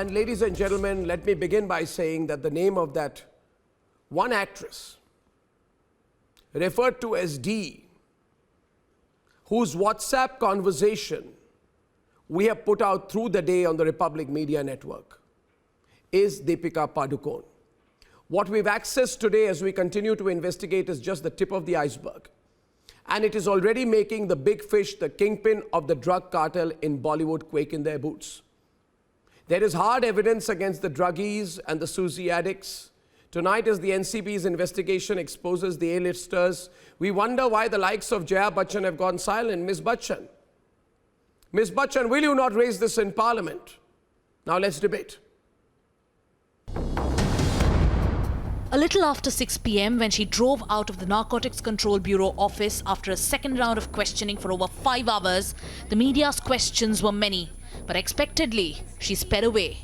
And ladies and gentlemen, let me begin by saying that the name of that one actress referred to as D, whose WhatsApp conversation we have put out through the day on the Republic Media Network, is Deepika Padukone. What we've accessed today as we continue to investigate is just the tip of the iceberg. And it is already making the big fish, the kingpin of the drug cartel in Bollywood, quake in their boots. There is hard evidence against the druggies and the Susie addicts. Tonight, as the NCB's investigation exposes the A-listers, we wonder why the likes of Jaya Bachchan have gone silent. Ms. Bachchan, will you not raise this in Parliament? Now let's debate. A little after 6 p.m. when she drove out of the Narcotics Control Bureau office after a second round of questioning for over 5 hours, the media's questions were many. But expectedly, she sped away.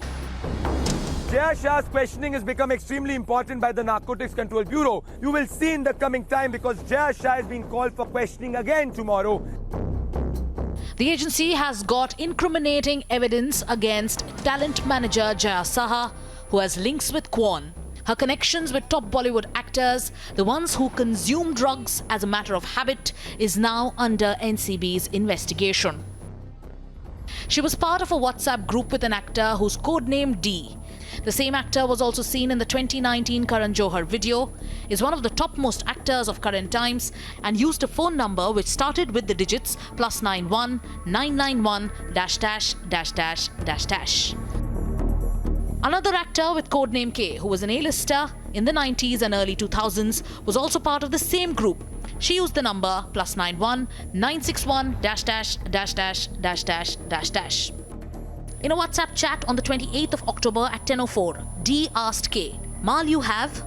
Jaya Shah's questioning has become extremely important by the Narcotics Control Bureau. You will see in the coming time because Jaya Shah has been called for questioning again tomorrow. The agency has got incriminating evidence against talent manager Jaya Saha, who has links with Kwon. Her connections with top Bollywood actors, the ones who consume drugs as a matter of habit, is now under NCB's investigation. She was part of a WhatsApp group with an actor whose codename D. The same actor was also seen in the 2019 Karan Johar video, is one of the topmost actors of current times, and used a phone number which started with the digits +91 991 --. Another actor with codename K, who was an A-lister in the 90s and early 2000s, was also part of the same group. She used the number +91 961 --. In a WhatsApp chat on the 28th of October at 10:04, D asked K, "Mal you have?"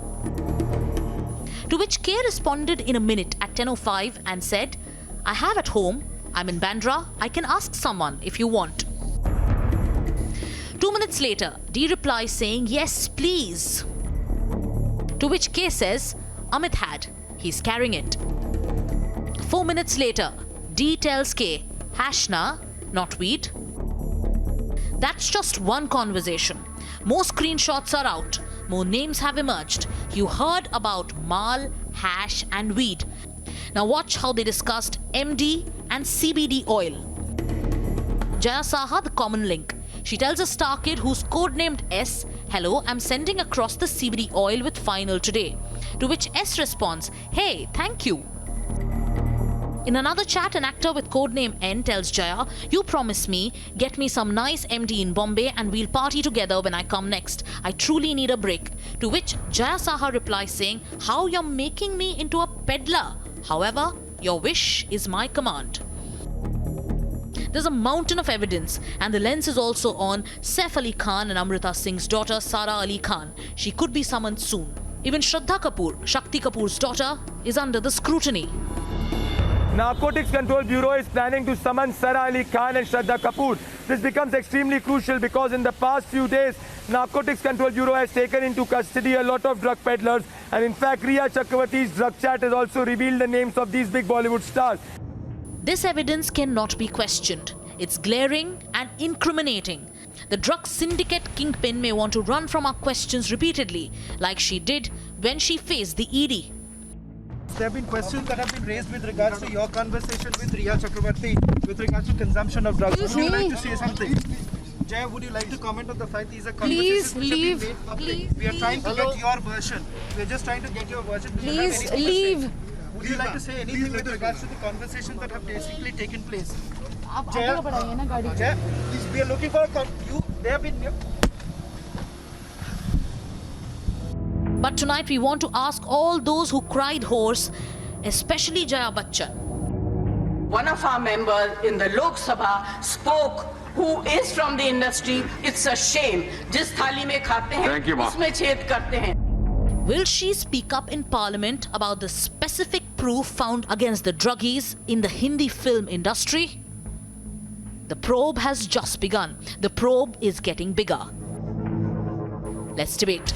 To which K responded in a minute at 10:05 and said, "I have at home. I'm in Bandra. I can ask someone if you want." 2 minutes later, D replies saying, "Yes, please." To which K says, "Amit had. He's carrying it." 4 minutes later, D tells K, "Hashna, not weed." That's just one conversation. More screenshots are out. More names have emerged. You heard about Mal, hash and weed. Now watch how they discussed MD and CBD oil. Jaya Saha, the common link. She tells a star kid who's codenamed S, "Hello, I'm sending across the CBD oil with final today." To which S responds, "Hey, thank you." In another chat, an actor with codename N tells Jaya, "You promise me, get me some nice MD in Bombay and we'll party together when I come next. I truly need a break." To which Jaya Saha replies saying, "How you're making me into a peddler. However, your wish is my command." There's a mountain of evidence, and the lens is also on Saif Ali Khan and Amrita Singh's daughter, Sara Ali Khan. She could be summoned soon. Even Shraddha Kapoor, Shakti Kapoor's daughter, is under the scrutiny. Narcotics Control Bureau is planning to summon Sara Ali Khan and Shraddha Kapoor. This becomes extremely crucial because in the past few days, Narcotics Control Bureau has taken into custody a lot of drug peddlers, and in fact, Rhea Chakravarti's drug chat has also revealed the names of these big Bollywood stars. This evidence cannot be questioned. It's glaring and incriminating. The drug syndicate kingpin may want to run from our questions repeatedly, like she did when she faced the ED. There have been questions that have been raised with regards to your conversation with Rhea Chakravarti with regards to consumption of drugs. Would you like to say something? Jaya, would you like to comment on the fact these are conversations which have been made public? We are trying to get your version. We are just trying to get your version. Please leave. Would you like to say anything with regards to the conversations that have basically taken place? Jaya, please, we are looking for you. They have been. But tonight we want to ask all those who cried hoarse, especially Jaya Bachchan. One of our members in the Lok Sabha spoke, who is from the industry. It's a shame. Jis thali mein khate hain, usme chhed karte hain. Will she speak up in Parliament about the specific proof found against the druggies in the Hindi film industry? The probe has just begun. The probe is getting bigger. Let's debate.